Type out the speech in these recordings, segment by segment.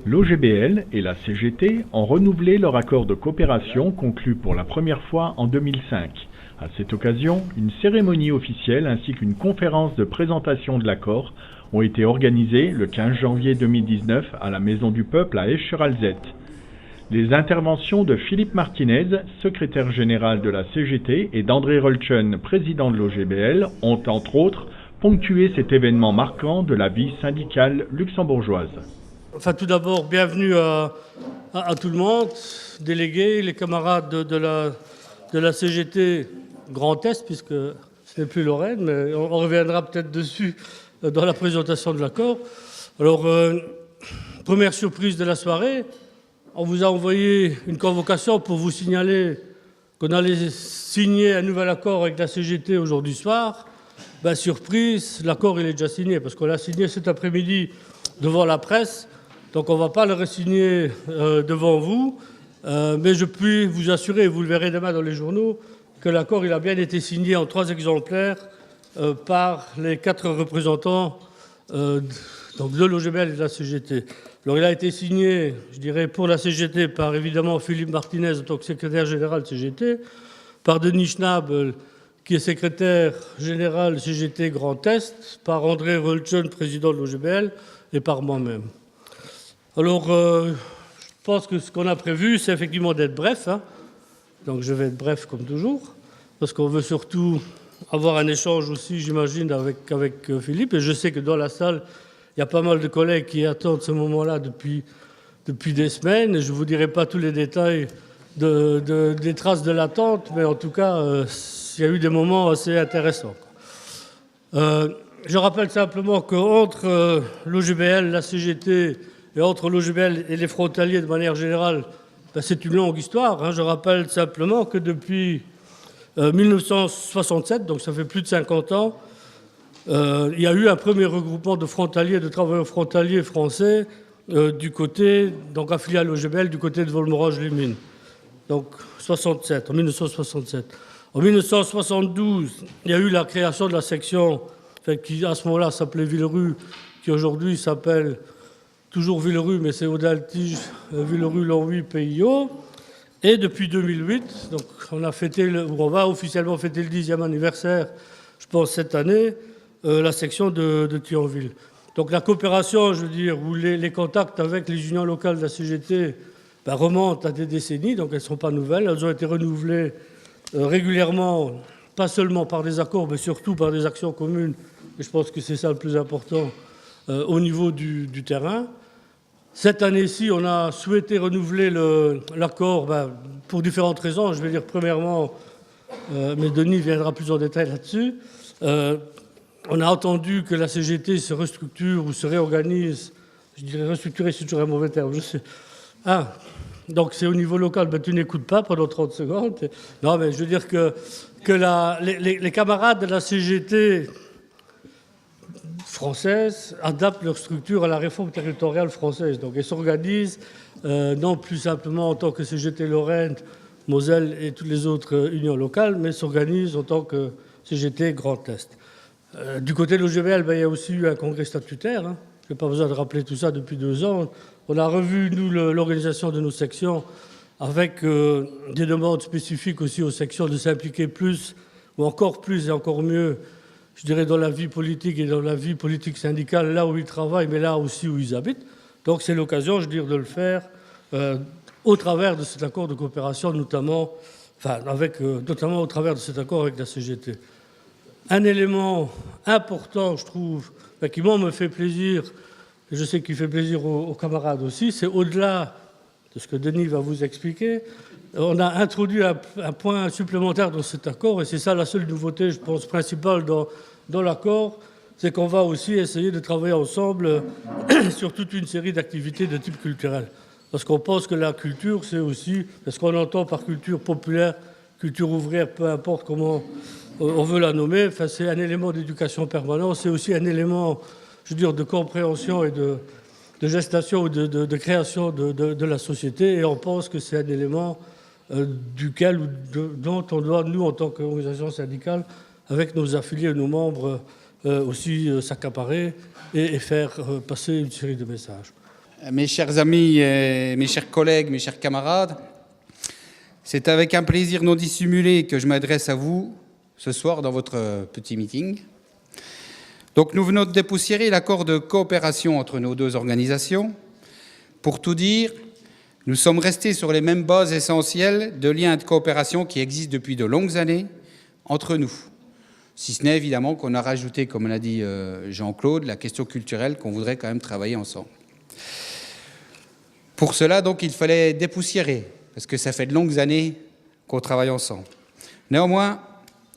L'OGBL et la CGT ont renouvelé leur accord de coopération conclu pour la première fois en 2005. À cette occasion, une cérémonie officielle ainsi qu'une conférence de présentation de l'accord ont été organisées le 15 janvier 2019 à la Maison du Peuple à Esch-sur-Alzette. Les interventions de Philippe Martinez, secrétaire général de la CGT, et d'André Rolchen, président de l'OGBL, ont entre autres ponctué cet événement marquant de la vie syndicale luxembourgeoise. Enfin, tout d'abord, bienvenue à tout le monde, délégués, les camarades de la CGT Grand Est, puisque ce n'est plus Lorraine, mais on reviendra peut-être dessus dans la présentation de l'accord. Alors, première surprise de la soirée, on vous a envoyé une convocation pour vous signaler qu'on allait signer un nouvel accord avec la CGT aujourd'hui soir. Ben, surprise, l'accord il est déjà signé, parce qu'on l'a signé cet après-midi devant la presse. Donc on ne va pas le re-signer devant vous, mais je puis vous assurer, et vous le verrez demain dans les journaux, que l'accord il a bien été signé en 3 exemplaires par les 4 représentants donc de l'OGBL et de la CGT. Alors il a été signé, je dirais, pour la CGT par évidemment Philippe Martinez en tant que secrétaire général de CGT, par Denis Schnabel, qui est secrétaire général CGT Grand Est, par André Rolchen, président de l'OGBL, et par moi-même. Alors, je pense que ce qu'on a prévu, c'est effectivement d'être bref. Donc, je vais être bref comme toujours, parce qu'on veut surtout avoir un échange aussi, j'imagine, avec Philippe. Et je sais que dans la salle, il y a pas mal de collègues qui attendent ce moment-là depuis des semaines. Et je ne vous dirai pas tous les détails des traces de l'attente, mais en tout cas, il y a eu des moments assez intéressants. Je rappelle simplement qu'entre l'OGBL, la CGT et entre l'OGBL et les frontaliers de manière générale, ben c'est une longue histoire. Je rappelle simplement que depuis 1967, donc ça fait plus de 50 ans, il y a eu un premier regroupement de frontaliers, de travailleurs frontaliers français du côté, donc affilié à l'OGBL, du côté de Volmerange-les-Mines. Donc en 1967. En 1972, il y a eu la création de la section qui à ce moment-là s'appelait Villerue, qui aujourd'hui s'appelle toujours Villerue, mais c'est Audaltige, Villerue, Longwy, PIO. Et depuis 2008, donc on va officiellement fêter le 10e anniversaire, je pense cette année, la section de Thionville. Donc la coopération, je veux dire, où les contacts avec les unions locales de la CGT remontent à des décennies, donc elles ne sont pas nouvelles. Elles ont été renouvelées régulièrement, pas seulement par des accords, mais surtout par des actions communes. Et je pense que c'est ça le plus important au niveau du terrain. Cette année-ci, on a souhaité renouveler l'accord pour différentes raisons. Je vais dire premièrement, mais Denis viendra plus en détail là-dessus. On a entendu que la CGT se restructure ou se réorganise. Je dirais restructurer, c'est toujours un mauvais terme, je sais. Donc c'est au niveau local, tu n'écoutes pas pendant 30 secondes. Non, mais je veux dire que les camarades de la CGT française adaptent leur structure à la réforme territoriale française. Donc elles s'organisent non plus simplement en tant que CGT Lorraine, Moselle et toutes les autres unions locales, mais s'organisent en tant que CGT Grand Est. Du côté de l'OGBL, il y a aussi eu un congrès statutaire. Je n'ai pas besoin de rappeler tout ça depuis 2 ans. On a revu, nous, l'organisation de nos sections avec des demandes spécifiques aussi aux sections de s'impliquer plus, ou encore plus et encore mieux, je dirais, dans la vie politique et dans la vie politique syndicale, là où ils travaillent, mais là aussi où ils habitent. Donc c'est l'occasion, je veux dire, de le faire au travers de cet accord de coopération, notamment au travers de cet accord avec la CGT. Un élément important, je trouve, qui moi me fait plaisir, et je sais qu'il fait plaisir aux camarades aussi, c'est au-delà de ce que Denis va vous expliquer, on a introduit un point supplémentaire dans cet accord, et c'est ça la seule nouveauté, je pense, principale dans l'accord, c'est qu'on va aussi essayer de travailler ensemble sur toute une série d'activités de type culturel. Parce qu'on pense que la culture, c'est aussi, parce qu'on entend par culture populaire, culture ouvrière, peu importe comment on veut la nommer, c'est un élément d'éducation permanente, c'est aussi un élément, je veux dire, de compréhension et de gestation ou de création de la société, et on pense que c'est un élément dont on doit, nous, en tant qu'organisation syndicale, avec nos affiliés et nos membres, aussi s'accaparer et faire passer une série de messages. mes chers amis, mes chers collègues, mes chers camarades, c'est avec un plaisir non dissimulé que je m'adresse à vous ce soir dans votre petit meeting. Donc nous venons de dépoussiérer l'accord de coopération entre nos deux organisations. Pour tout dire, nous sommes restés sur les mêmes bases essentielles de liens de coopération qui existent depuis de longues années entre nous. Si ce n'est évidemment qu'on a rajouté, comme l'a dit Jean-Claude, la question culturelle qu'on voudrait quand même travailler ensemble. Pour cela, donc, il fallait dépoussiérer, parce que ça fait de longues années qu'on travaille ensemble. Néanmoins,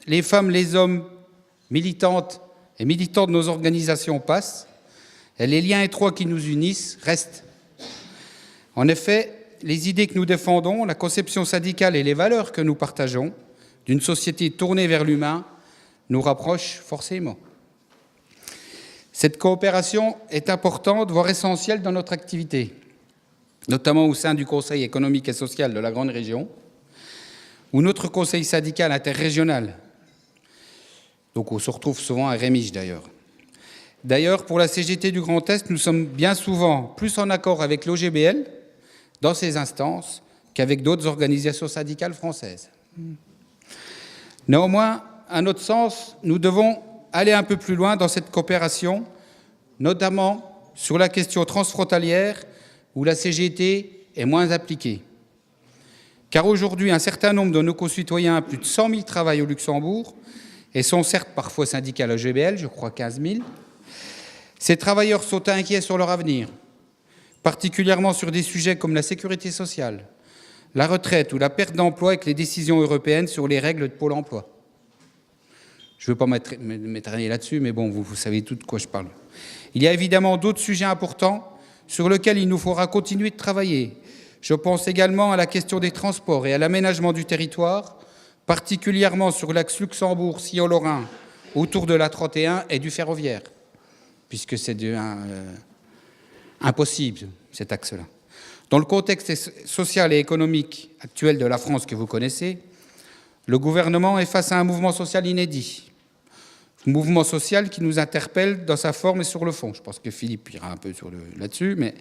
les femmes, les hommes militantes et militants de nos organisations passent, et les liens étroits qui nous unissent restent. En effet, les idées que nous défendons, la conception syndicale et les valeurs que nous partageons d'une société tournée vers l'humain nous rapprochent forcément. Cette coopération est importante, voire essentielle dans notre activité, notamment au sein du Conseil économique et social de la Grande Région, ou notre Conseil syndical interrégional. Donc on se retrouve souvent à Rémiges d'ailleurs. D'ailleurs, pour la CGT du Grand Est, nous sommes bien souvent plus en accord avec l'OGBL dans ces instances qu'avec d'autres organisations syndicales françaises. Néanmoins, à notre sens, nous devons aller un peu plus loin dans cette coopération, notamment sur la question transfrontalière où la CGT est moins appliquée. Car aujourd'hui, un certain nombre de nos concitoyens, plus de 100 000, travaillent au Luxembourg et sont certes parfois syndiqués à la GBL, je crois 15 000. Ces travailleurs sont inquiets sur leur avenir, particulièrement sur des sujets comme la sécurité sociale, la retraite ou la perte d'emploi avec les décisions européennes sur les règles de Pôle emploi. Je ne veux pas m'éterniser là-dessus, mais bon, vous savez tout de quoi je parle. Il y a évidemment d'autres sujets importants sur lesquels il nous faudra continuer de travailler. Je pense également à la question des transports et à l'aménagement du territoire, particulièrement sur l'axe Luxembourg-Sillon-Lorrain, autour de la 31 et du ferroviaire, puisque c'est impossible, cet axe-là. Dans le contexte social et économique actuel de la France que vous connaissez, le gouvernement est face à un mouvement social inédit. Un mouvement social qui nous interpelle dans sa forme et sur le fond. Je pense que Philippe ira un peu là-dessus, mais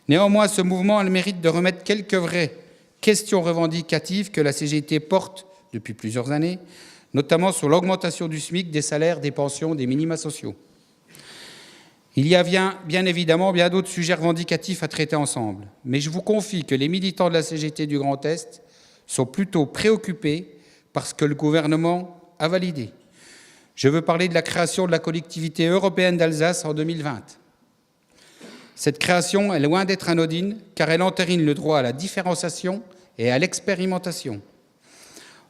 néanmoins, ce mouvement a le mérite de remettre quelques vraies questions revendicatives que la CGT porte depuis plusieurs années, notamment sur l'augmentation du SMIC, des salaires, des pensions, des minima sociaux. Il y a bien évidemment bien d'autres sujets revendicatifs à traiter ensemble, mais je vous confie que les militants de la CGT du Grand Est sont plutôt préoccupés par ce que le gouvernement a validé. Je veux parler de la création de la collectivité européenne d'Alsace en 2020. Cette création est loin d'être anodine, car elle entérine le droit à la différenciation et à l'expérimentation.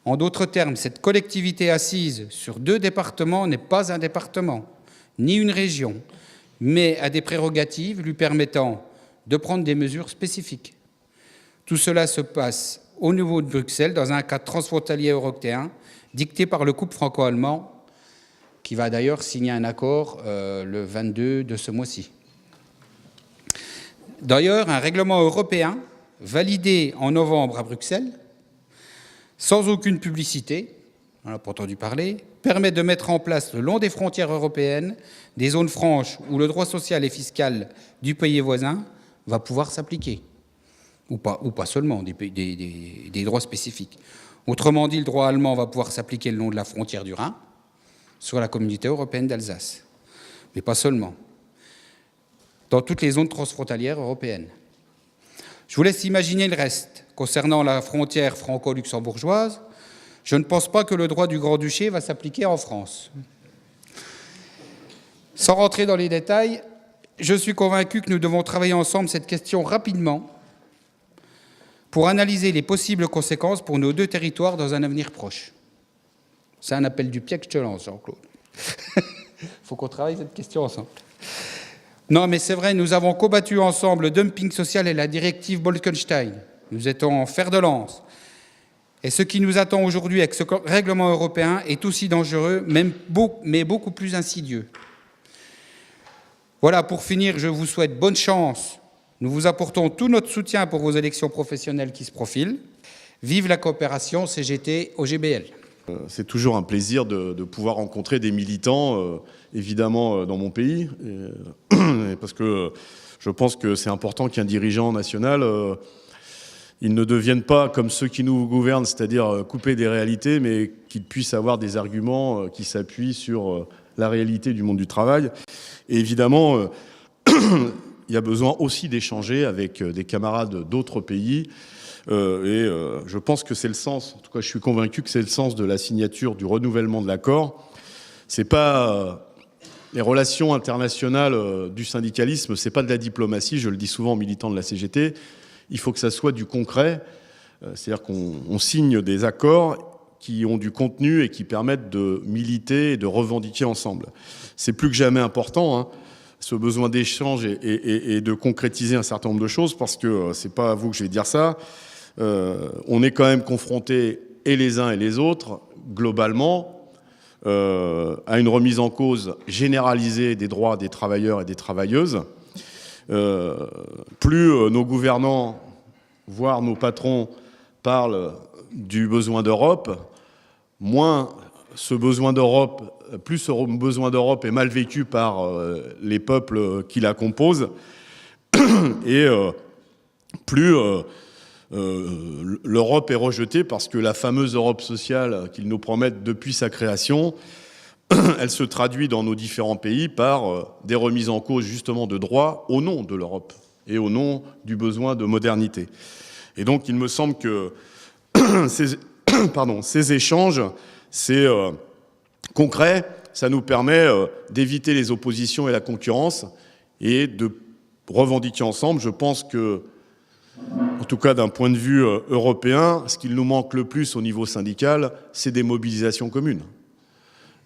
En d'autres termes, cette collectivité assise sur 2 départements n'est pas un département, ni une région, mais a des prérogatives lui permettant de prendre des mesures spécifiques. Tout cela se passe au niveau de Bruxelles, dans un cadre transfrontalier européen, dicté par le couple franco-allemand, qui va d'ailleurs signer un accord le 22 de ce mois-ci. D'ailleurs, un règlement européen, validé en novembre à Bruxelles, sans aucune publicité, on n'a pas entendu parler, permet de mettre en place le long des frontières européennes des zones franches où le droit social et fiscal du pays voisin va pouvoir s'appliquer. Ou pas seulement, des droits spécifiques. Autrement dit, le droit allemand va pouvoir s'appliquer le long de la frontière du Rhin, sur la communauté européenne d'Alsace. Mais pas seulement. Dans toutes les zones transfrontalières européennes. Je vous laisse imaginer le reste. Concernant la frontière franco-luxembourgeoise, je ne pense pas que le droit du Grand-Duché va s'appliquer en France. Sans rentrer dans les détails, je suis convaincu que nous devons travailler ensemble cette question rapidement pour analyser les possibles conséquences pour nos 2 territoires dans un avenir proche. C'est un appel du pied que je te lance, Jean-Claude. Il faut qu'on travaille cette question ensemble. Non, mais c'est vrai, nous avons combattu ensemble le dumping social et la directive Bolkestein. Nous étions en fer de lance. Et ce qui nous attend aujourd'hui avec ce règlement européen est aussi dangereux, mais beaucoup plus insidieux. Voilà, pour finir, je vous souhaite bonne chance. Nous vous apportons tout notre soutien pour vos élections professionnelles qui se profilent. Vive la coopération CGT-OGBL. C'est toujours un plaisir de pouvoir rencontrer des militants, évidemment, dans mon pays, parce que Je pense que c'est important qu'un dirigeant national, il ne devienne pas comme ceux qui nous gouvernent, c'est-à-dire couper des réalités, mais qu'il puisse avoir des arguments qui s'appuient sur la réalité du monde du travail. Et évidemment, il y a besoin aussi d'échanger avec des camarades d'autres pays. Je pense que c'est le sens, en tout cas je suis convaincu que c'est le sens de la signature du renouvellement de l'accord. C'est pas les relations internationales du syndicalisme, c'est pas de la diplomatie, je le dis souvent aux militants de la CGT, il faut que ça soit du concret, c'est-à-dire qu'on signe des accords qui ont du contenu et qui permettent de militer et de revendiquer ensemble. C'est plus que jamais important, hein, ce besoin d'échange et de concrétiser un certain nombre de choses, parce que c'est pas à vous que je vais dire ça. On est quand même confrontés, et les uns et les autres, globalement, à une remise en cause généralisée des droits des travailleurs et des travailleuses. Plus nos gouvernants, voire nos patrons, parlent du besoin d'Europe, moins ce besoin d'Europe, plus ce besoin d'Europe est mal vécu par les peuples qui la composent, et plus l'Europe est rejetée, parce que la fameuse Europe sociale qu'ils nous promettent depuis sa création, elle se traduit dans nos différents pays par des remises en cause justement de droits au nom de l'Europe et au nom du besoin de modernité. Et donc il me semble que ces échanges, c'est concret, ça nous permet d'éviter les oppositions et la concurrence et de revendiquer ensemble. Je pense que, en tout cas d'un point de vue européen, ce qu'il nous manque le plus au niveau syndical, c'est des mobilisations communes.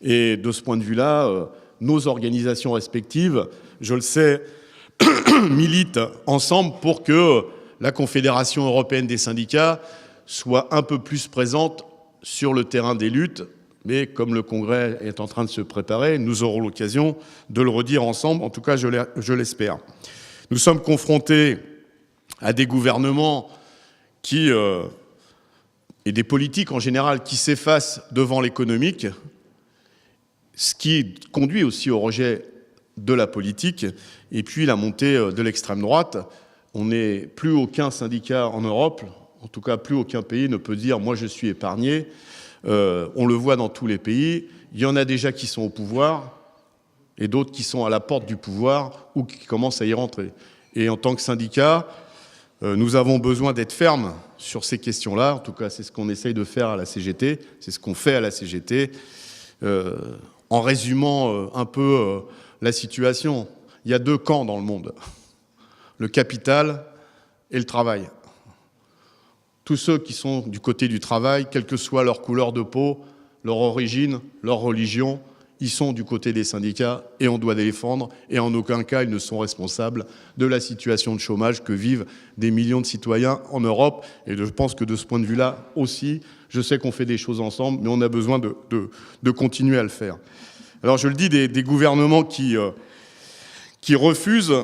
Et de ce point de vue-là, nos organisations respectives, je le sais, militent ensemble pour que la Confédération européenne des syndicats soit un peu plus présente sur le terrain des luttes. Mais comme le Congrès est en train de se préparer, nous aurons l'occasion de le redire ensemble, en tout cas je l'espère. Nous sommes confrontés à des gouvernements qui, et des politiques en général qui s'effacent devant l'économique, ce qui conduit aussi au rejet de la politique, et puis la montée de l'extrême droite. On n'est plus aucun syndicat en Europe, en tout cas plus aucun pays ne peut dire « moi je suis épargné ». On le voit dans tous les pays, il y en a déjà qui sont au pouvoir, et d'autres qui sont à la porte du pouvoir, ou qui commencent à y rentrer. Et en tant que syndicat, nous avons besoin d'être fermes sur ces questions-là, en tout cas c'est ce qu'on essaye de faire à la CGT, c'est ce qu'on fait à la CGT, en résumant un peu la situation. Il y a deux camps dans le monde, le capital et le travail. Tous ceux qui sont du côté du travail, quelle que soit leur couleur de peau, leur origine, leur religion, ils sont du côté des syndicats et on doit les défendre, et en aucun cas ils ne sont responsables de la situation de chômage que vivent des millions de citoyens en Europe. Et je pense que de ce point de vue-là aussi, je sais qu'on fait des choses ensemble, mais on a besoin de continuer à le faire. Alors je le dis, des gouvernements qui refusent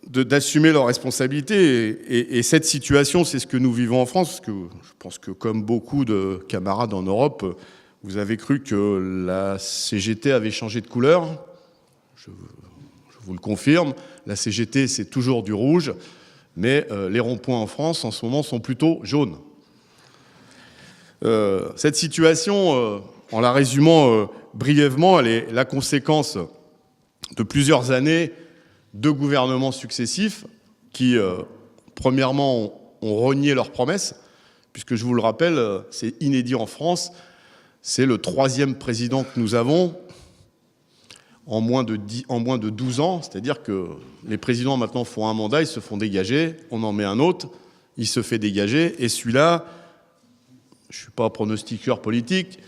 d'assumer leurs responsabilités. Et cette situation, c'est ce que nous vivons en France, parce que je pense que comme beaucoup de camarades en Europe, vous avez cru que la CGT avait changé de couleur. Je vous le confirme, la CGT, c'est toujours du rouge, mais les ronds-points en France, en ce moment, sont plutôt jaunes. Cette situation, en la résumant brièvement, elle est la conséquence de plusieurs années de gouvernements successifs qui, premièrement, ont renié leurs promesses, puisque je vous le rappelle, c'est inédit en France, c'est le 3e président que nous avons en moins de 12 ans, c'est-à-dire que les présidents maintenant font un mandat, ils se font dégager, on en met un autre, il se fait dégager, et celui-là, je ne suis pas pronostiqueur politique,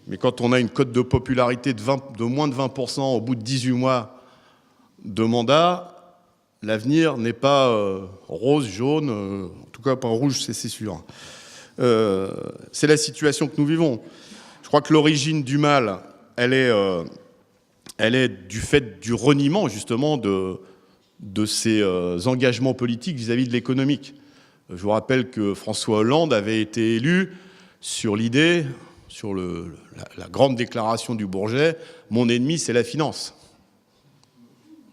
mais quand on a une cote de popularité de moins de 20% au bout de 18 mois de mandat, l'avenir n'est pas rose, jaune, en tout cas pas rouge, c'est sûr. C'est la situation que nous vivons. Je crois que l'origine du mal, elle est du fait du reniement justement de ces engagements politiques vis-à-vis de l'économique. Je vous rappelle que François Hollande avait été élu sur l'idée, sur la grande déclaration du Bourget, « Mon ennemi, c'est la finance ».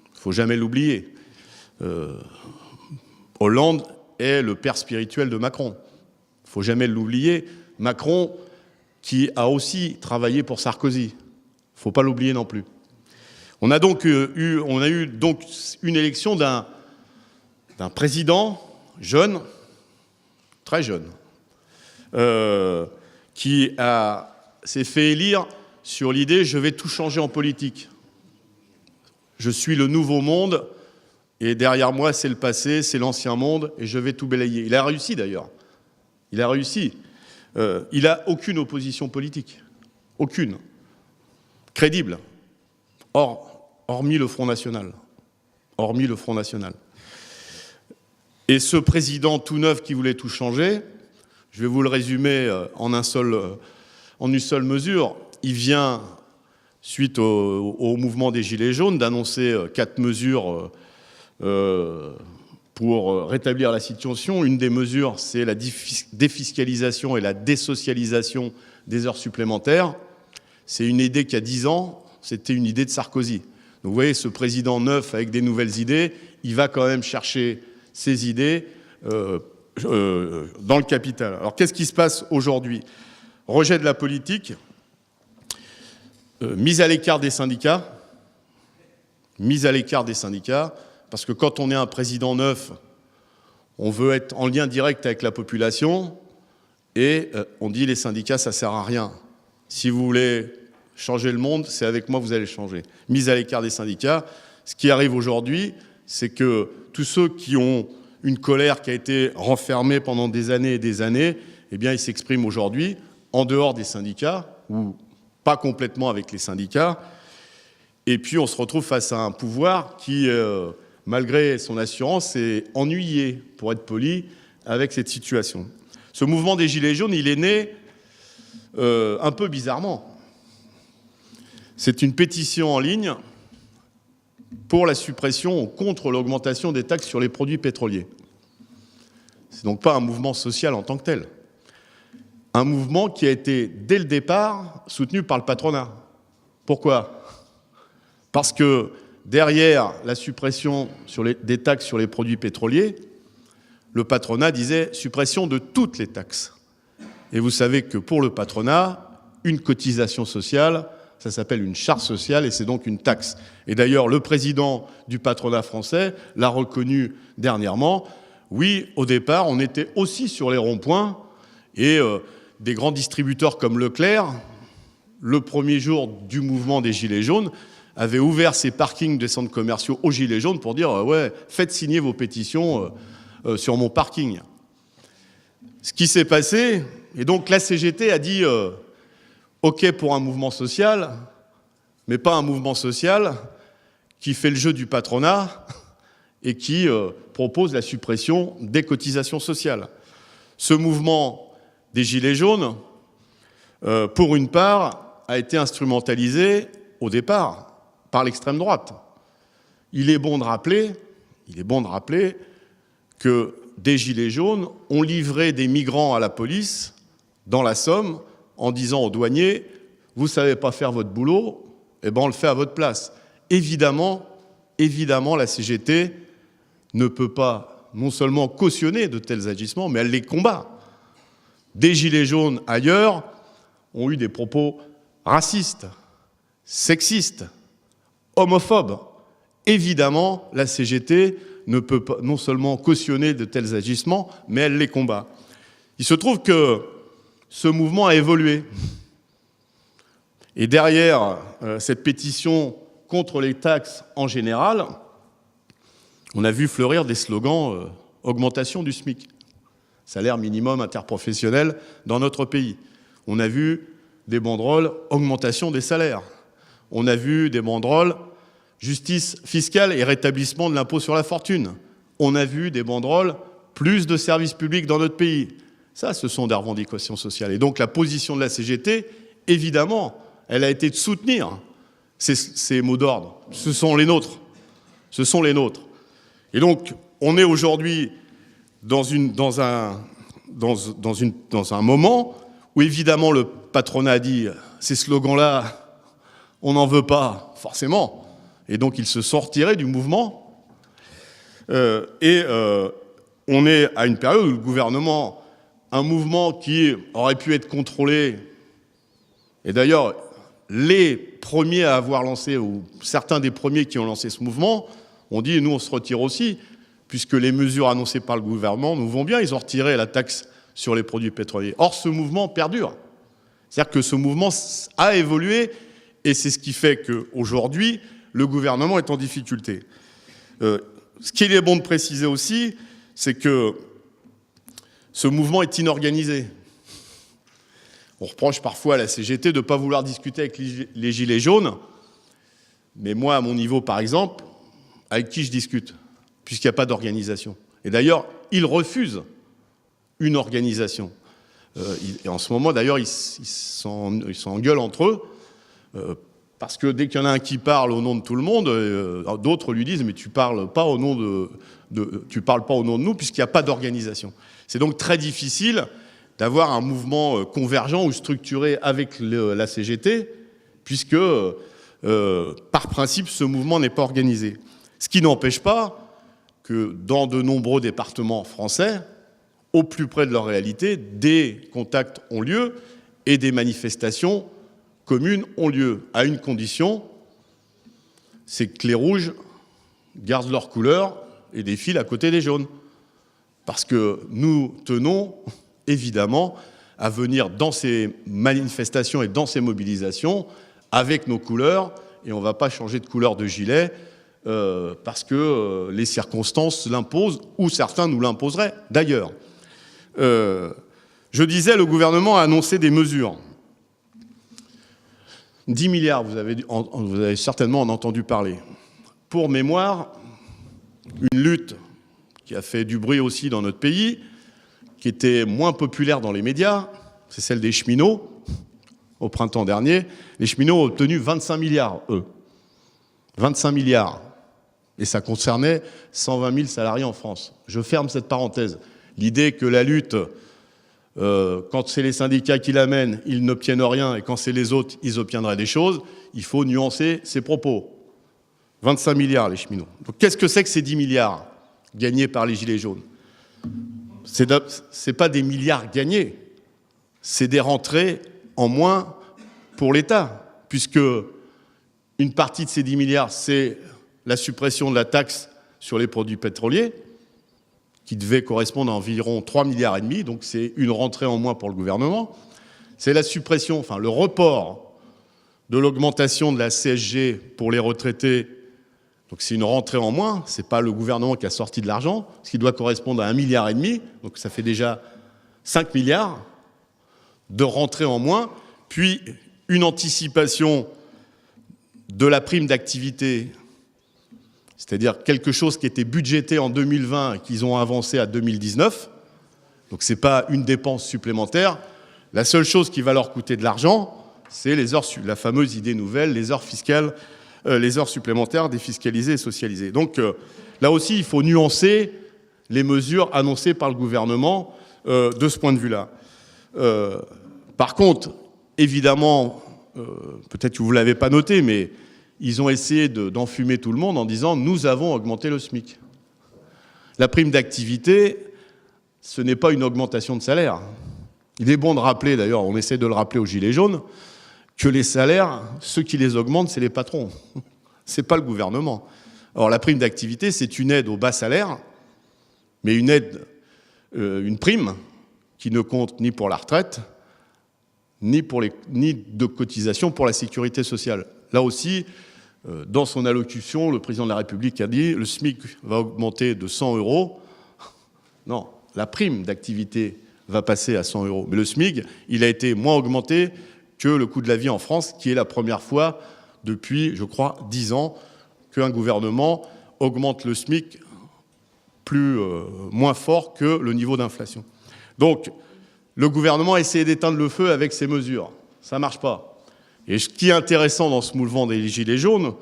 Il ne faut jamais l'oublier. Hollande est le père spirituel de Macron. Il ne faut jamais l'oublier. Macron, qui a aussi travaillé pour Sarkozy. Il ne faut pas l'oublier non plus. On a eu donc une élection d'un président jeune, très jeune, qui s'est fait élire sur l'idée « je vais tout changer en politique ». Je suis le nouveau monde, et derrière moi, c'est le passé, c'est l'ancien monde, et je vais tout balayer. Il a réussi, d'ailleurs. Il a réussi. Il n'a aucune opposition politique. Aucune. Crédible. Hormis le Front National. Hormis le Front National. Et ce président tout neuf qui voulait tout changer, je vais vous le résumer en une seule mesure. Il vient, suite au mouvement des Gilets jaunes, d'annoncer 4 mesures pour rétablir la situation. Une des mesures, c'est la défiscalisation et la désocialisation des heures supplémentaires. C'est une idée qui a 10 ans, c'était une idée de Sarkozy. Donc vous voyez, ce président neuf avec des nouvelles idées, il va quand même chercher ses idées dans le capital. Alors qu'est-ce qui se passe aujourd'hui? Rejet de la politique, mise à l'écart des syndicats, parce que quand on est un président neuf, on veut être en lien direct avec la population, et on dit les syndicats, ça sert à rien. Si vous voulez changer le monde, c'est avec moi que vous allez changer. Mise à l'écart des syndicats. Ce qui arrive aujourd'hui, c'est que tous ceux qui ont une colère qui a été renfermée pendant des années et des années, eh bien, ils s'expriment aujourd'hui en dehors des syndicats, ou pas complètement avec les syndicats. Et puis, on se retrouve face à un pouvoir qui, malgré son assurance, est ennuyé, pour être poli, avec cette situation. Ce mouvement des Gilets jaunes, il est né un peu bizarrement. C'est une pétition en ligne pour la suppression ou contre l'augmentation des taxes sur les produits pétroliers. C'est donc pas un mouvement social en tant que tel. Un mouvement qui a été, dès le départ, soutenu par le patronat. Pourquoi? Parce que derrière la suppression des taxes sur les produits pétroliers, le patronat disait suppression de toutes les taxes. Et vous savez que pour le patronat, une cotisation sociale, ça s'appelle une charge sociale et c'est donc une taxe. Et d'ailleurs, le président du patronat français l'a reconnu dernièrement. Oui, au départ, on était aussi sur les ronds-points et des grands distributeurs comme Leclerc, le premier jour du mouvement des Gilets jaunes, avait ouvert ses parkings des centres commerciaux aux Gilets jaunes pour dire « ouais, faites signer vos pétitions sur mon parking ». Ce qui s'est passé, et donc la CGT a dit OK pour un mouvement social, mais pas un mouvement social qui fait le jeu du patronat et qui propose la suppression des cotisations sociales. Ce mouvement des Gilets jaunes, pour une part, a été instrumentalisé au départ par l'extrême droite. Il est bon de rappeler que des Gilets jaunes ont livré des migrants à la police dans la Somme en disant aux douaniers « vous ne savez pas faire votre boulot, eh ben on le fait à votre place ». Évidemment, la CGT ne peut pas non seulement cautionner de tels agissements, mais elle les combat. Des Gilets jaunes ailleurs ont eu des propos racistes, sexistes, homophobes. Évidemment, la CGT ne peut pas non seulement cautionner de tels agissements, mais elle les combat. Il se trouve que ce mouvement a évolué. Et derrière cette pétition contre les taxes en général, on a vu fleurir des slogans augmentation du SMIC, salaire minimum interprofessionnel dans notre pays. On a vu des banderoles augmentation des salaires. On a vu des banderoles justice fiscale et rétablissement de l'impôt sur la fortune. On a vu des banderoles plus de services publics dans notre pays. Ça, ce sont des revendications sociales. Et donc la position de la CGT, évidemment, elle a été de soutenir ces mots d'ordre. Ce sont les nôtres. Ce sont les nôtres. Et donc, on est aujourd'hui dans un moment où, évidemment, le patronat a dit « ces slogans-là, on n'en veut pas, forcément ». Et donc, ils se sont retirés du mouvement. On est à une période où le gouvernement, un mouvement qui aurait pu être contrôlé, et d'ailleurs, les premiers à avoir lancé, ou certains des premiers qui ont lancé ce mouvement, ont dit, nous on se retire aussi, puisque les mesures annoncées par le gouvernement nous vont bien, ils ont retiré la taxe sur les produits pétroliers. Or, ce mouvement perdure. C'est-à-dire que ce mouvement a évolué, et c'est ce qui fait qu'aujourd'hui, le gouvernement est en difficulté. Ce qu'il est bon de préciser aussi, c'est que ce mouvement est inorganisé. On reproche parfois à la CGT de ne pas vouloir discuter avec les Gilets jaunes, mais moi, à mon niveau, par exemple, avec qui je discute, puisqu'il n'y a pas d'organisation. Et d'ailleurs, ils refusent une organisation. Et en ce moment, d'ailleurs, ils s'engueulent entre eux, parce que dès qu'il y en a un qui parle au nom de tout le monde, d'autres lui disent « mais tu parles pas au nom de nous, puisqu'il n'y a pas d'organisation ». C'est donc très difficile d'avoir un mouvement convergent ou structuré avec la CGT, puisque, par principe, ce mouvement n'est pas organisé. Ce qui n'empêche pas que dans de nombreux départements français, au plus près de leur réalité, des contacts ont lieu et des manifestations communes ont lieu, à une condition, c'est que les rouges gardent leur couleur et défilent à côté des jaunes. Parce que nous tenons, évidemment, à venir dans ces manifestations et dans ces mobilisations avec nos couleurs, et on ne va pas changer de couleur de gilet parce que les circonstances l'imposent, ou certains nous l'imposeraient d'ailleurs. Je disais, le gouvernement a annoncé des mesures. 10 milliards, vous avez certainement entendu parler. Pour mémoire, une lutte qui a fait du bruit aussi dans notre pays, qui était moins populaire dans les médias, c'est celle des cheminots. Au printemps dernier, les cheminots ont obtenu 25 milliards, eux. 25 milliards. Et ça concernait 120 000 salariés en France. Je ferme cette parenthèse. L'idée que la lutte, quand c'est les syndicats qui l'amènent, ils n'obtiennent rien, et quand c'est les autres, ils obtiendraient des choses, il faut nuancer ses propos. 25 milliards, les cheminots. Donc qu'est-ce que c'est que ces 10 milliards gagnés par les Gilets jaunes? C'est pas des milliards gagnés, c'est des rentrées en moins pour l'État, puisque une partie de ces 10 milliards, c'est la suppression de la taxe sur les produits pétroliers, qui devait correspondre à environ 3,5 milliards, donc c'est une rentrée en moins pour le gouvernement. C'est la suppression, enfin le report de l'augmentation de la CSG pour les retraités, donc c'est une rentrée en moins, c'est pas le gouvernement qui a sorti de l'argent, ce qui doit correspondre à 1,5 milliard, donc ça fait déjà 5 milliards de rentrée en moins, puis une anticipation de la prime d'activité, c'est-à-dire quelque chose qui était budgété en 2020 et qu'ils ont avancé à 2019. Donc ce n'est pas une dépense supplémentaire. La seule chose qui va leur coûter de l'argent, c'est les heures, la fameuse idée nouvelle, les heures fiscales, les heures supplémentaires défiscalisées et socialisées. Donc là aussi, il faut nuancer les mesures annoncées par le gouvernement de ce point de vue-là. Par contre, évidemment, peut-être que vous ne l'avez pas noté, mais ils ont essayé d'enfumer tout le monde en disant « nous avons augmenté le SMIC ». La prime d'activité, ce n'est pas une augmentation de salaire. Il est bon de rappeler, d'ailleurs, on essaie de le rappeler aux Gilets jaunes, que les salaires, ceux qui les augmentent, c'est les patrons. Ce n'est pas le gouvernement. Alors la prime d'activité, c'est une aide au bas salaire, mais une prime qui ne compte ni pour la retraite, ni de cotisation pour la sécurité sociale. Là aussi, dans son allocution, le président de la République a dit « le SMIC va augmenter de 100 €. Non, la prime d'activité va passer à 100 €. Mais le SMIC, il a été moins augmenté que le coût de la vie en France, qui est la première fois depuis, je crois, 10 ans, qu'un gouvernement augmente le SMIC moins fort que le niveau d'inflation. Donc, le gouvernement a essayé d'éteindre le feu avec ces mesures. Ça ne marche pas. Et ce qui est intéressant dans ce mouvement des Gilets jaunes,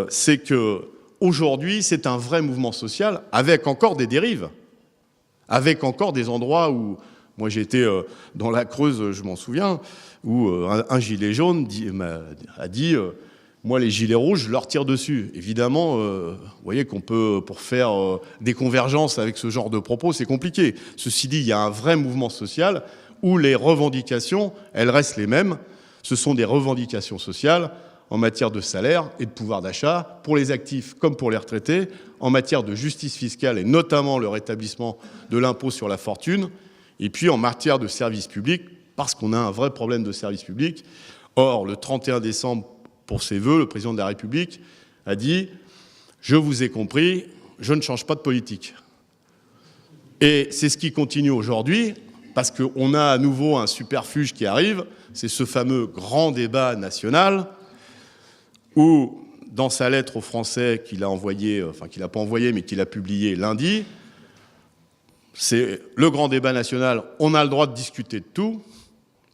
c'est qu'aujourd'hui, c'est un vrai mouvement social avec encore des dérives, avec encore des endroits où, moi j'étais dans la Creuse, je m'en souviens, où un gilet jaune a dit Moi, les gilets rouges, je leur tire dessus. Évidemment, vous voyez qu'on peut, pour faire des convergences avec ce genre de propos, c'est compliqué. Ceci dit, il y a un vrai mouvement social où les revendications, elles restent les mêmes. Ce sont des revendications sociales en matière de salaire et de pouvoir d'achat, pour les actifs comme pour les retraités, en matière de justice fiscale et notamment le rétablissement de l'impôt sur la fortune, et puis en matière de services publics, parce qu'on a un vrai problème de services publics. Or, le 31 décembre, pour ses vœux, le président de la République a dit « Je vous ai compris, je ne change pas de politique ». Et c'est ce qui continue aujourd'hui, parce qu'on a à nouveau un superfuge qui arrive, c'est ce fameux grand débat national, où, dans sa lettre aux Français qu'il a envoyée, enfin qu'il n'a pas envoyée, mais qu'il a publiée lundi, c'est le grand débat national, on a le droit de discuter de tout,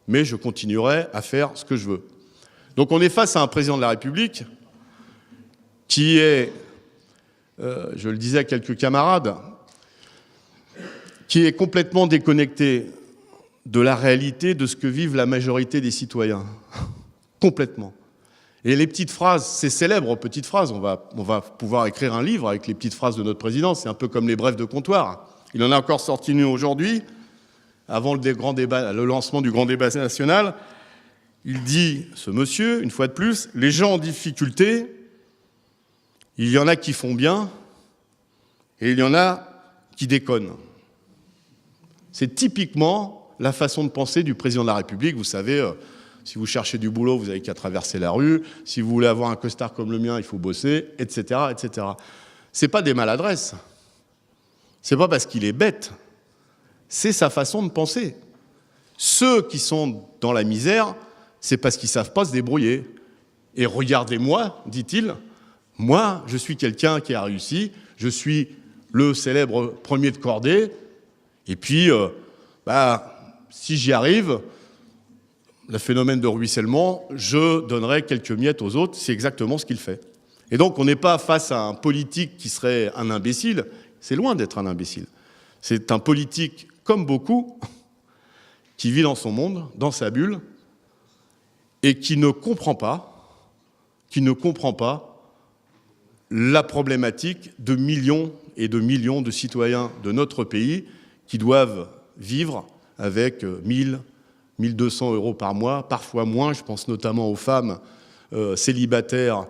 mais je continuerai à faire ce que je veux. Donc on est face à un président de la République qui est, je le disais à quelques camarades, qui est complètement déconnecté de la réalité de ce que vivent la majorité des citoyens. Complètement. Et les petites phrases, ces célèbres petites phrases, on va pouvoir écrire un livre avec les petites phrases de notre président, c'est un peu comme les brèves de comptoir. Il en a encore sorti une aujourd'hui, avant le lancement du grand débat national. Il dit, ce monsieur, une fois de plus, les gens en difficulté, il y en a qui font bien et il y en a qui déconnent. C'est typiquement la façon de penser du président de la République. Vous savez, si vous cherchez du boulot, vous n'avez qu'à traverser la rue. Si vous voulez avoir un costard comme le mien, il faut bosser, etc., etc. C'est pas des maladresses. C'est pas parce qu'il est bête. C'est sa façon de penser. Ceux qui sont dans la misère, c'est parce qu'ils ne savent pas se débrouiller. Et regardez-moi, dit-il, moi, je suis quelqu'un qui a réussi, je suis le célèbre premier de cordée, et puis, si j'y arrive, le phénomène de ruissellement, je donnerai quelques miettes aux autres, c'est exactement ce qu'il fait. Et donc, on n'est pas face à un politique qui serait un imbécile, c'est loin d'être un imbécile. C'est un politique, comme beaucoup, qui vit dans son monde, dans sa bulle, et qui ne comprend pas la problématique de millions et de millions de citoyens de notre pays qui doivent vivre avec 1 200 euros par mois, parfois moins. Je pense notamment aux femmes célibataires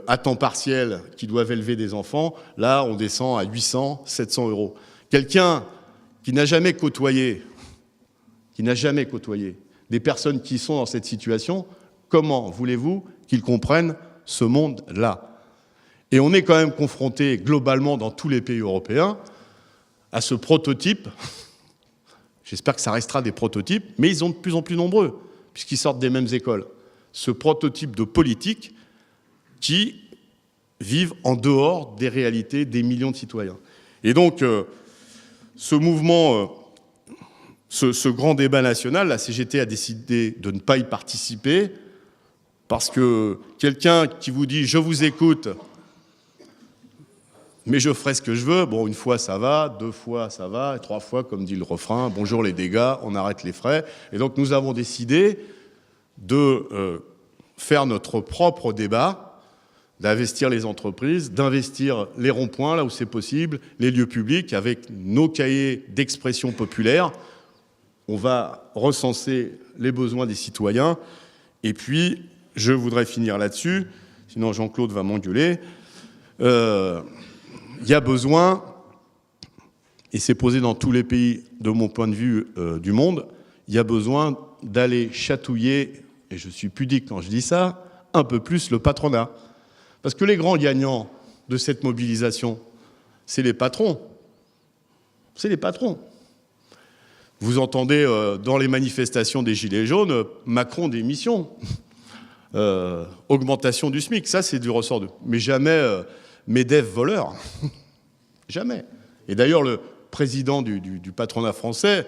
à temps partiel qui doivent élever des enfants. Là, on descend à 800, 700 euros. Quelqu'un qui n'a jamais côtoyé des personnes qui sont dans cette situation, comment voulez-vous qu'ils comprennent ce monde-là? Et on est quand même confronté globalement dans tous les pays européens à ce prototype. J'espère que ça restera des prototypes, mais ils sont de plus en plus nombreux, puisqu'ils sortent des mêmes écoles. Ce prototype de politique qui vivent en dehors des réalités des millions de citoyens. Et donc, ce mouvement, ce grand débat national, la CGT a décidé de ne pas y participer, parce que quelqu'un qui vous dit « je vous écoute », mais je ferai ce que je veux. Bon, une fois, ça va, 2 fois, ça va, et 3 fois, comme dit le refrain, bonjour les dégâts, on arrête les frais. Et donc, nous avons décidé de faire notre propre débat, d'investir les entreprises, d'investir les ronds-points, là où c'est possible, les lieux publics, avec nos cahiers d'expression populaire. On va recenser les besoins des citoyens. Et puis, je voudrais finir là-dessus, sinon Jean-Claude va m'engueuler. Il y a besoin, et c'est posé dans tous les pays de mon point de vue du monde, il y a besoin d'aller chatouiller, et je suis pudique quand je dis ça, un peu plus le patronat. Parce que les grands gagnants de cette mobilisation, c'est les patrons. C'est les patrons. Vous entendez dans les manifestations des Gilets jaunes, Macron démission, augmentation du SMIC, ça c'est du ressort de... Mais jamais... MEDEF voleur. Jamais. Et d'ailleurs, le président du patronat français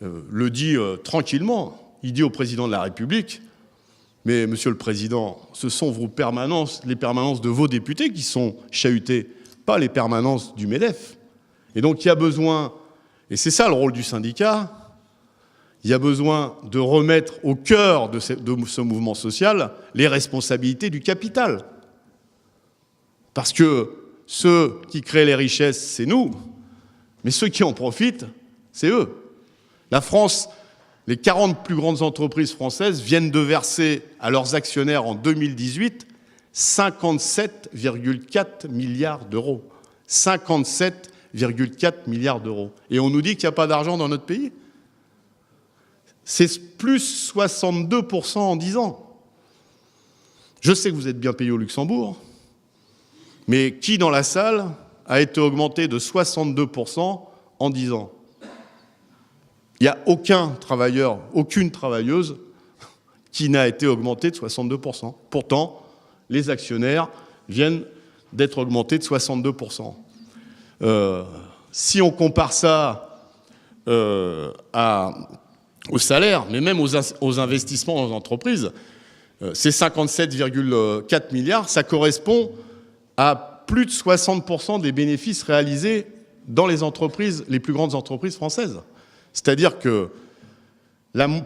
le dit tranquillement. Il dit au président de la République, mais monsieur le président, ce sont les permanences de vos députés qui sont chahutées, pas les permanences du MEDEF. Et donc il y a besoin, et c'est ça le rôle du syndicat, il y a besoin de remettre au cœur de ce mouvement social les responsabilités du capital. Parce que ceux qui créent les richesses, c'est nous, mais ceux qui en profitent, c'est eux. La France, les 40 plus grandes entreprises françaises viennent de verser à leurs actionnaires en 2018 57,4 milliards d'euros. 57,4 milliards d'euros. Et on nous dit qu'il n'y a pas d'argent dans notre pays. C'est plus 62% en 10 ans. Je sais que vous êtes bien payé au Luxembourg, mais qui dans la salle a été augmenté de 62% en 10 ans? Il n'y a aucun travailleur, aucune travailleuse qui n'a été augmenté de 62%. Pourtant, les actionnaires viennent d'être augmentés de 62%. Si on compare ça au salaire, mais même aux investissements dans les entreprises, ces 57,4 milliards, ça correspond à plus de 60% des bénéfices réalisés dans les entreprises, les plus grandes entreprises françaises. C'est-à-dire que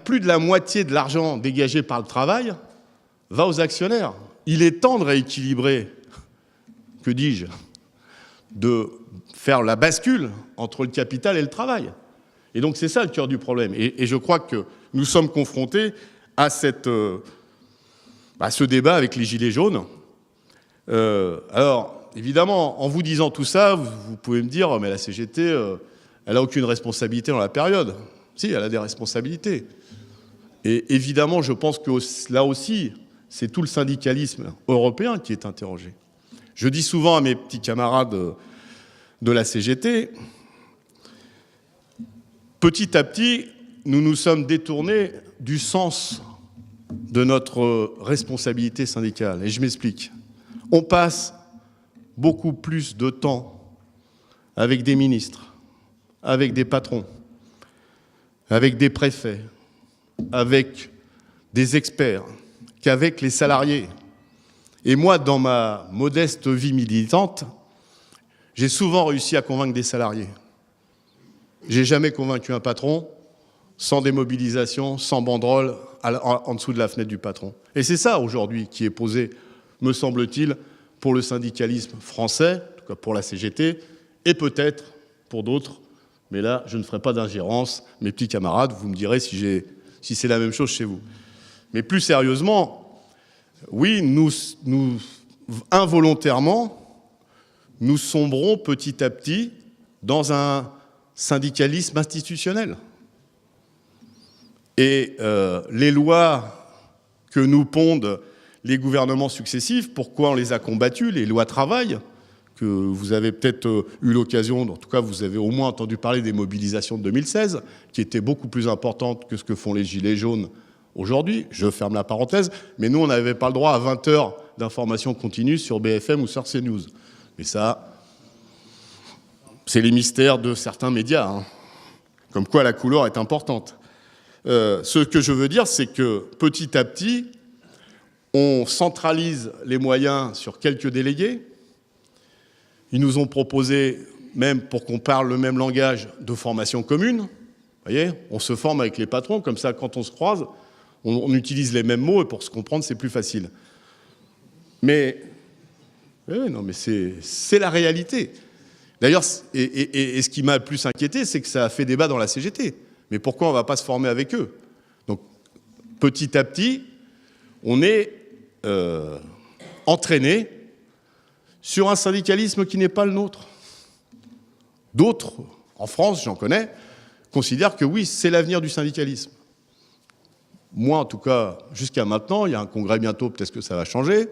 plus de la moitié de l'argent dégagé par le travail va aux actionnaires. Il est temps de rééquilibrer, que dis-je, de faire la bascule entre le capital et le travail. Et donc c'est ça le cœur du problème. Et je crois que nous sommes confrontés à ce débat avec les Gilets jaunes. Alors, évidemment, en vous disant tout ça, vous pouvez me dire, mais la CGT, elle n'a aucune responsabilité dans la période. Si, elle a des responsabilités. Et évidemment, je pense que là aussi, c'est tout le syndicalisme européen qui est interrogé. Je dis souvent à mes petits camarades de la CGT, petit à petit, nous nous sommes détournés du sens de notre responsabilité syndicale. Et je m'explique. On passe beaucoup plus de temps avec des ministres, avec des patrons, avec des préfets, avec des experts, qu'avec les salariés. Et moi, dans ma modeste vie militante, j'ai souvent réussi à convaincre des salariés. J'ai jamais convaincu un patron sans démobilisation, sans banderole en dessous de la fenêtre du patron. Et c'est ça aujourd'hui qui est posé, me semble-t-il, pour le syndicalisme français, en tout cas pour la CGT, et peut-être pour d'autres. Mais là, je ne ferai pas d'ingérence. Mes petits camarades, vous me direz si c'est la même chose chez vous. Mais plus sérieusement, oui, nous involontairement, nous sombrons petit à petit dans un syndicalisme institutionnel. Et les lois que nous pondent les gouvernements successifs, pourquoi on les a combattues, les lois travail, que vous avez peut-être eu l'occasion, en tout cas vous avez au moins entendu parler des mobilisations de 2016, qui étaient beaucoup plus importantes que ce que font les Gilets jaunes aujourd'hui, je ferme la parenthèse, mais nous on n'avait pas le droit à 20 heures d'information continue sur BFM ou sur CNews. Mais ça, c'est les mystères de certains médias, hein. Comme quoi la couleur est importante. Ce que je veux dire, c'est que petit à petit, on centralise les moyens sur quelques délégués. Ils nous ont proposé, même pour qu'on parle le même langage, de formation commune. Vous voyez, on se forme avec les patrons, comme ça, quand on se croise, on utilise les mêmes mots, et pour se comprendre, c'est plus facile. Mais, non, mais c'est la réalité. D'ailleurs, et ce qui m'a le plus inquiété, c'est que ça a fait débat dans la CGT. Mais pourquoi on ne va pas se former avec eux? Donc, petit à petit, on est entraîné sur un syndicalisme qui n'est pas le nôtre. D'autres, en France, j'en connais, considèrent que oui, c'est l'avenir du syndicalisme. Moi, en tout cas, jusqu'à maintenant, il y a un congrès bientôt, peut-être que ça va changer,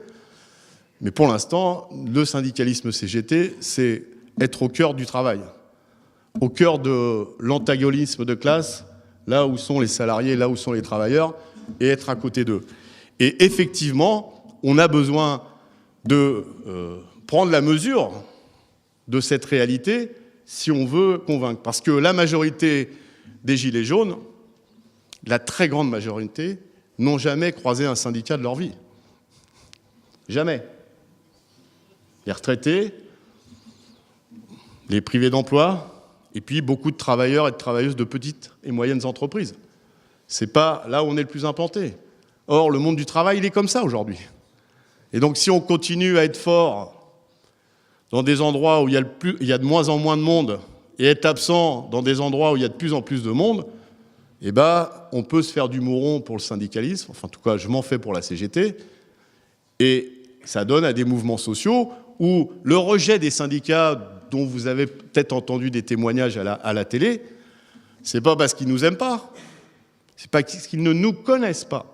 mais pour l'instant, le syndicalisme CGT, c'est être au cœur du travail, au cœur de l'antagonisme de classe, là où sont les salariés, là où sont les travailleurs, et être à côté d'eux. Et effectivement, on a besoin de prendre la mesure de cette réalité si on veut convaincre. Parce que la majorité des Gilets jaunes, la très grande majorité, n'ont jamais croisé un syndicat de leur vie. Jamais. Les retraités, les privés d'emploi, et puis beaucoup de travailleurs et de travailleuses de petites et moyennes entreprises. c'est pas là où on est le plus implanté. Or, le monde du travail, il est comme ça aujourd'hui. Et donc, si on continue à être fort dans des endroits où il y a de moins en moins de monde et être absent dans des endroits où il y a de plus en plus de monde, eh ben, on peut se faire du mouron pour le syndicalisme. Enfin, en tout cas, je m'en fais pour la CGT. Et ça donne à des mouvements sociaux où le rejet des syndicats, dont vous avez peut-être entendu des témoignages à la télé, c'est pas parce qu'ils nous aiment pas, c'est pas parce qu'ils ne nous connaissent pas.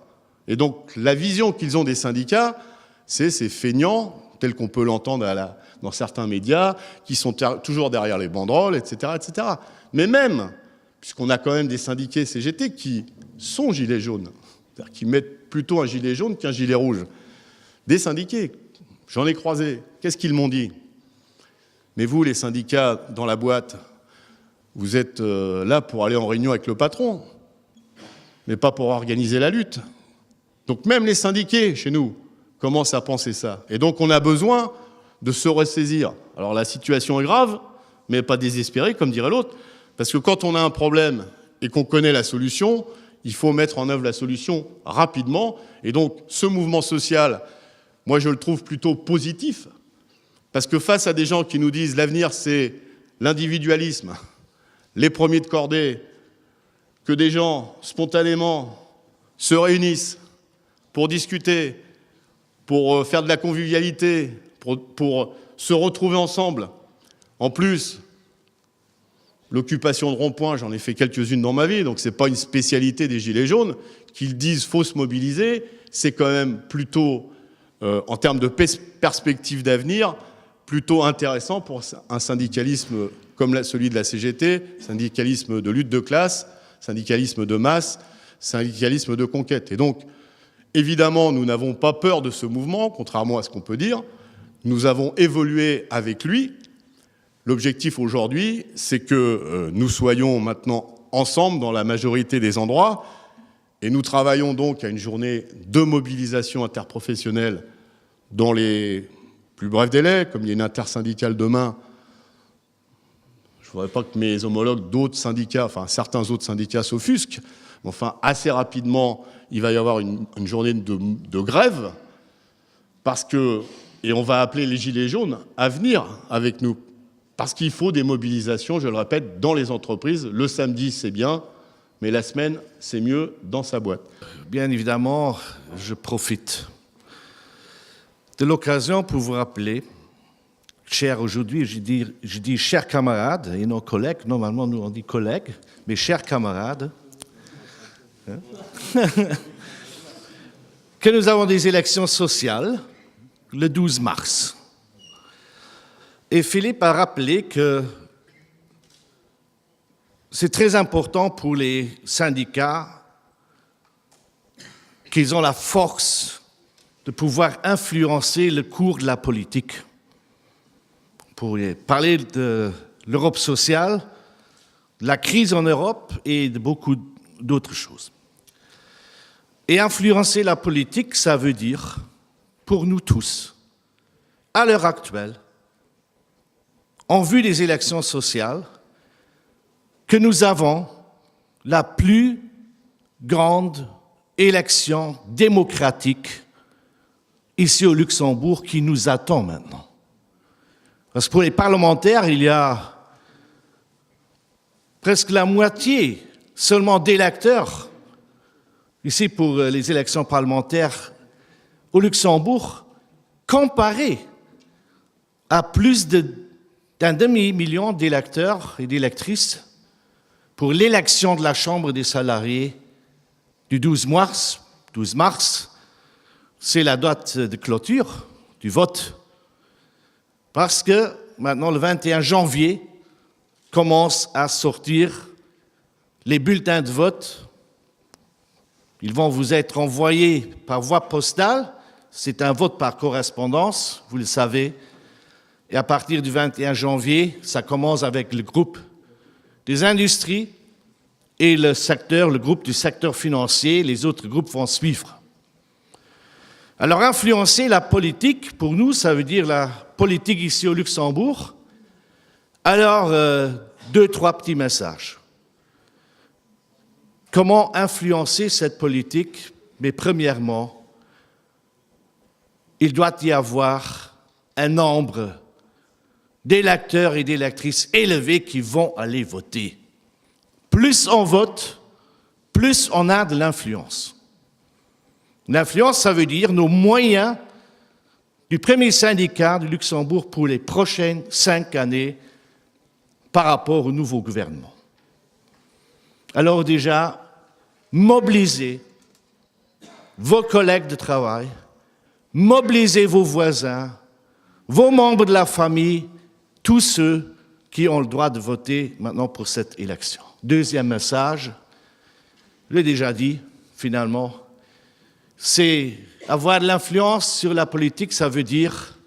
Et donc, la vision qu'ils ont des syndicats, c'est ces feignants, tels qu'on peut l'entendre dans certains médias, qui sont toujours derrière les banderoles, etc., etc. Mais même, puisqu'on a quand même des syndiqués CGT qui sont gilets jaunes, c'est-à-dire qui mettent plutôt un gilet jaune qu'un gilet rouge. Des syndiqués, j'en ai croisé. Qu'est-ce qu'ils m'ont dit? Mais vous, les syndicats dans la boîte, vous êtes là pour aller en réunion avec le patron, mais pas pour organiser la lutte. Donc même les syndiqués, chez nous, commencent à penser ça. Et donc on a besoin de se ressaisir. Alors la situation est grave, mais pas désespérée, comme dirait l'autre, parce que quand on a un problème et qu'on connaît la solution, il faut mettre en œuvre la solution rapidement. Et donc ce mouvement social, moi je le trouve plutôt positif, parce que face à des gens qui nous disent l'avenir c'est l'individualisme, les premiers de cordée, que des gens spontanément se réunissent pour discuter, pour faire de la convivialité, pour se retrouver ensemble. En plus, l'occupation de ronds-points, j'en ai fait quelques-unes dans ma vie, donc ce n'est pas une spécialité des Gilets jaunes. Qu'ils disent faut se mobiliser, c'est quand même plutôt, en termes de perspective d'avenir, plutôt intéressant pour un syndicalisme comme celui de la CGT, syndicalisme de lutte de classe, syndicalisme de masse, syndicalisme de conquête. Et donc, évidemment, nous n'avons pas peur de ce mouvement, contrairement à ce qu'on peut dire. Nous avons évolué avec lui. L'objectif aujourd'hui, c'est que nous soyons maintenant ensemble dans la majorité des endroits. Et nous travaillons donc à une journée de mobilisation interprofessionnelle dans les plus brefs délais, comme il y a une intersyndicale demain. Je ne voudrais pas que mes homologues d'autres syndicats, enfin certains autres syndicats s'offusquent, mais enfin assez rapidement, il va y avoir une journée de grève, parce que, et on va appeler les Gilets jaunes à venir avec nous, parce qu'il faut des mobilisations, je le répète, dans les entreprises. Le samedi, c'est bien, mais la semaine, c'est mieux dans sa boîte. Bien évidemment, je profite de l'occasion pour vous rappeler, chers aujourd'hui, je dis chers camarades et non collègues, normalement nous on dit collègues, mais chers camarades, que nous avons des élections sociales le 12 mars. Et Philippe a rappelé que c'est très important pour les syndicats qu'ils ont la force de pouvoir influencer le cours de la politique. On pourrait parler de l'Europe sociale, de la crise en Europe et de beaucoup d'autres choses. Et influencer la politique, ça veut dire, pour nous tous, à l'heure actuelle, en vue des élections sociales, que nous avons la plus grande élection démocratique ici au Luxembourg qui nous attend maintenant. Parce que pour les parlementaires, il y a presque la moitié seulement d'électeurs ici pour les élections parlementaires au Luxembourg, comparé à plus d'un demi-million d'électeurs et d'électrices pour l'élection de la Chambre des salariés du 12 mars. 12 mars, c'est la date de clôture du vote, parce que maintenant, le 21 janvier, commencent à sortir les bulletins de vote. Ils vont vous être envoyés par voie postale. C'est un vote par correspondance, vous le savez. Et à partir du 21 janvier, ça commence avec le groupe des industries et le groupe du secteur financier. Les autres groupes vont suivre. Alors, influencer la politique, pour nous, ça veut dire la politique ici au Luxembourg. Alors, 2, 3 petits messages. comment influencer cette politique? Mais premièrement, il doit y avoir un nombre d'électeurs et d'électrices élevés qui vont aller voter. Plus on vote, plus on a de l'influence. L'influence, ça veut dire nos moyens du premier syndicat du Luxembourg pour les prochaines 5 années par rapport au nouveau gouvernement. Alors déjà, mobilisez vos collègues de travail, mobilisez vos voisins, vos membres de la famille, tous ceux qui ont le droit de voter maintenant pour cette élection. Deuxième message, je l'ai déjà dit, finalement, c'est avoir de l'influence sur la politique, ça veut dire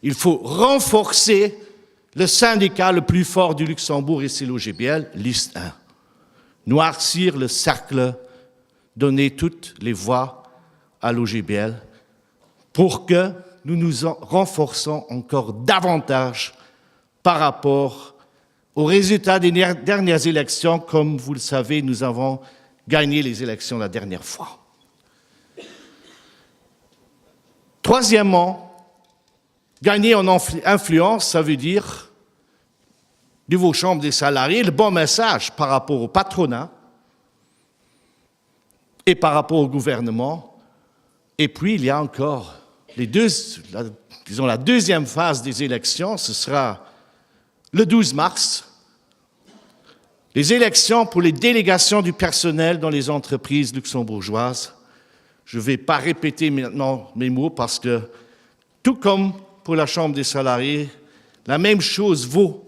il faut renforcer le syndicat le plus fort du Luxembourg, et c'est l'OGBL, liste 1. Noircir le cercle, donner toutes les voix à l'OGBL pour que nous nous en renforçons encore davantage par rapport aux résultats des dernières élections. Comme vous le savez, nous avons gagné les élections la dernière fois. Troisièmement, gagner en influence, ça veut dire de vos chambres des salariés, le bon message par rapport au patronat et par rapport au gouvernement. Et puis, il y a encore la deuxième phase des élections, ce sera le 12 mars, les élections pour les délégations du personnel dans les entreprises luxembourgeoises. Je ne vais pas répéter maintenant mes mots parce que, tout comme pour la Chambre des salariés, la même chose vaut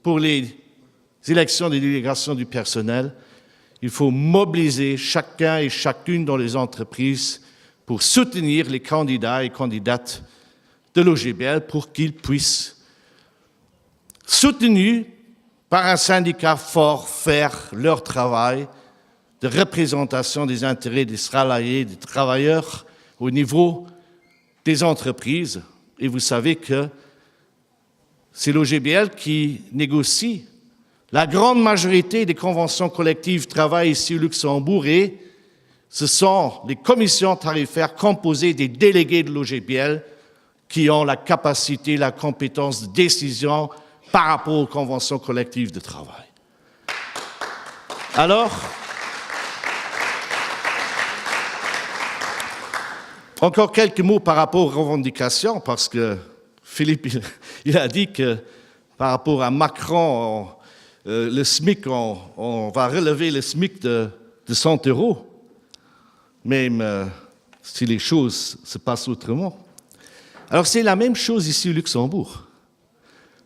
pour les élections des délégations du personnel. Il faut mobiliser chacun et chacune dans les entreprises pour soutenir les candidats et candidates de l'OGBL pour qu'ils puissent, soutenus par un syndicat fort, faire leur travail de représentation des intérêts des salariés, des travailleurs au niveau des entreprises. Et vous savez que c'est l'OGBL qui négocie la grande majorité des conventions collectives de travail ici au Luxembourg, et ce sont les commissions tarifaires composées des délégués de l'OGBL qui ont la capacité, la compétence de décision par rapport aux conventions collectives de travail. Alors, encore quelques mots par rapport aux revendications, parce que Philippe, il a dit que par rapport à Macron, le SMIC, on va relever le SMIC de 100 €, même si les choses se passent autrement. Alors c'est la même chose ici au Luxembourg,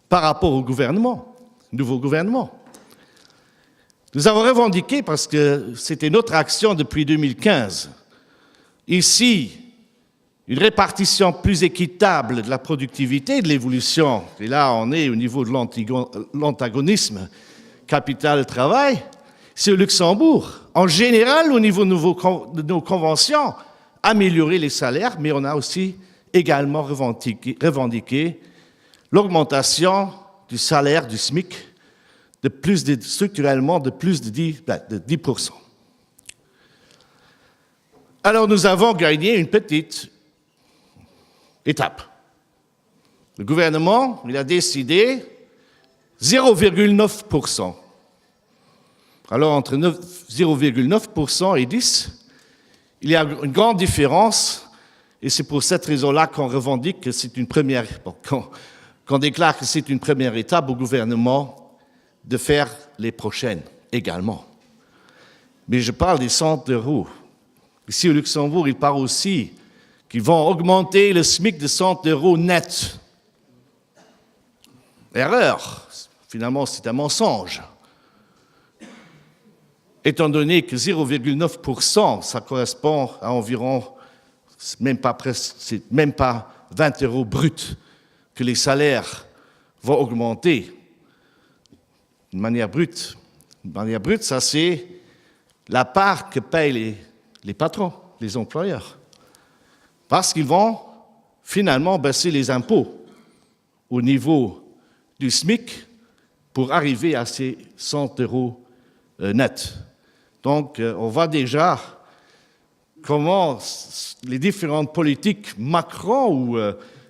par rapport au gouvernement, nouveau gouvernement. Nous avons revendiqué, parce que c'était notre action depuis 2015, ici, une répartition plus équitable de la productivité et de l'évolution. Et là, on est au niveau de l'antagonisme capital-travail. C'est au Luxembourg. En général, au niveau de nos conventions, améliorer les salaires, mais on a aussi également revendiqué l'augmentation du salaire du SMIC structurellement de plus de 10%. Alors nous avons gagné une petite étape. Le gouvernement, il a décidé 0,9%. Alors entre 0,9% et 10%, il y a une grande différence, et c'est pour cette raison-là qu'on revendique que c'est une première, qu'on déclare que c'est une première étape au gouvernement de faire les prochaines également. Mais je parle des 100 €. Ici au Luxembourg, il parle aussi qu'ils vont augmenter le SMIC de 100 € net. Erreur. Finalement, c'est un mensonge. Étant donné que 0,9%, ça correspond à environ, c'est même pas 20 € bruts que les salaires vont augmenter de manière brute. De manière brute, ça c'est la part que payent les patrons, les employeurs. Parce qu'ils vont finalement baisser les impôts au niveau du SMIC pour arriver à ces 100 € nets. Donc, on voit déjà comment les différentes politiques Macron ou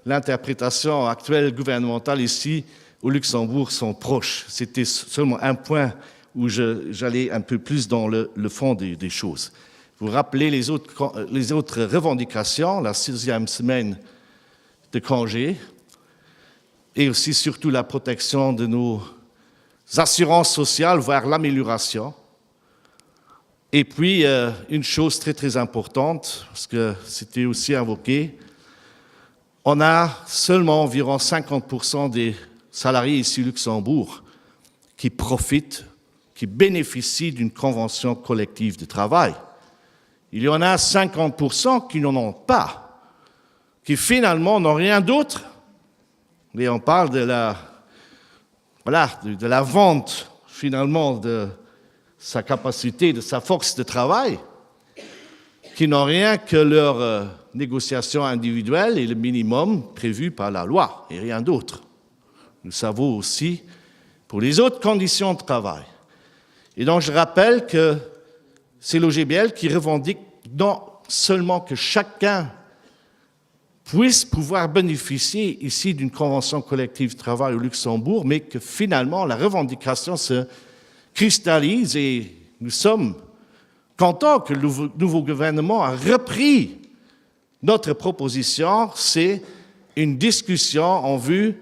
l'interprétation actuelle gouvernementale ici au Luxembourg sont proches. C'était seulement un point où j'allais un peu plus dans le fond des choses. Vous rappelez les autres revendications, la 6e semaine de congé, et aussi surtout la protection de nos assurances sociales, voire l'amélioration. Et puis, une chose très très importante, parce que c'était aussi invoqué, on a seulement environ 50% des salariés ici au Luxembourg qui profitent, qui bénéficient d'une convention collective de travail. Il y en a 50% qui n'en ont pas, qui finalement n'ont rien d'autre. Et on parle de la vente finalement de sa capacité, de sa force de travail, qui n'ont rien que leur négociation individuelle et le minimum prévu par la loi, et rien d'autre. Nous savons aussi pour les autres conditions de travail. Et donc je rappelle que c'est l'OGBL qui revendique non seulement que chacun puisse pouvoir bénéficier ici d'une convention collective de travail au Luxembourg, mais que finalement la revendication se cristallise et nous sommes contents que le nouveau gouvernement a repris notre proposition. C'est une discussion en vue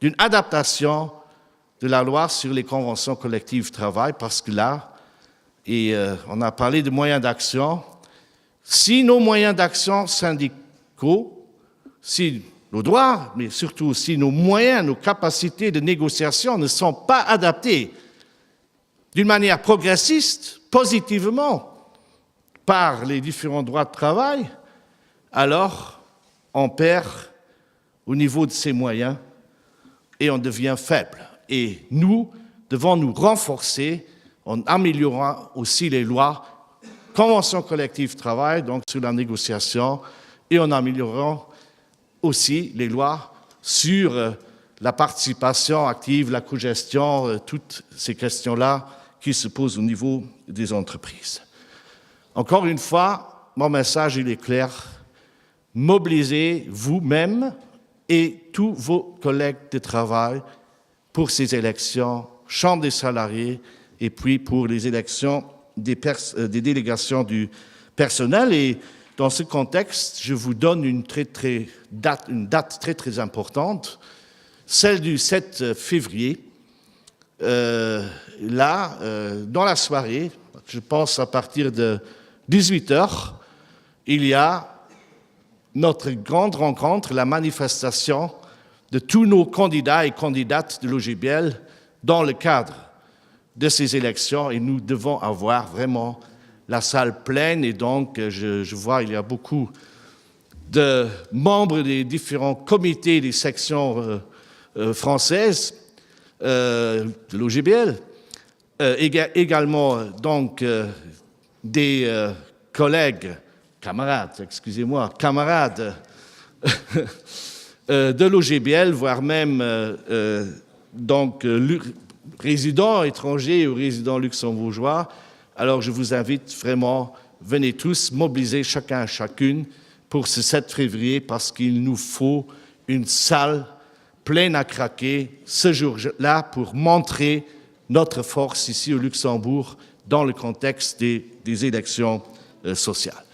d'une adaptation de la loi sur les conventions collectives de travail, parce que là, et on a parlé de moyens d'action, si nos moyens d'action syndicaux, si nos droits, mais surtout aussi nos moyens, nos capacités de négociation ne sont pas adaptés d'une manière progressiste, positivement, par les différents droits de travail, alors on perd au niveau de ces moyens et on devient faible. Et nous devons nous renforcer en améliorant aussi les lois, conventions collectives de travail, donc sur la négociation, et en améliorant aussi les lois sur la participation active, la cogestion, toutes ces questions-là qui se posent au niveau des entreprises. Encore une fois, mon message, il est clair. Mobilisez vous-même et tous vos collègues de travail pour ces élections, Chambre des salariés, et puis pour les élections des délégations du personnel. Et dans ce contexte, je vous donne une date très très importante, celle du 7 février. Dans la soirée, je pense à partir de 18h, il y a notre grande rencontre, la manifestation de tous nos candidats et candidates de l'OGBL dans le cadre de ces élections, et nous devons avoir vraiment la salle pleine. Et donc, je vois il y a beaucoup de membres des différents comités des sections françaises de l'OGBL, également donc des camarades de l'OGBL, voire même donc résidents étrangers ou résidents luxembourgeois. Alors je vous invite vraiment, venez tous mobiliser chacun et chacune pour ce 7 février, parce qu'il nous faut une salle pleine à craquer ce jour-là pour montrer notre force ici au Luxembourg dans le contexte des élections sociales.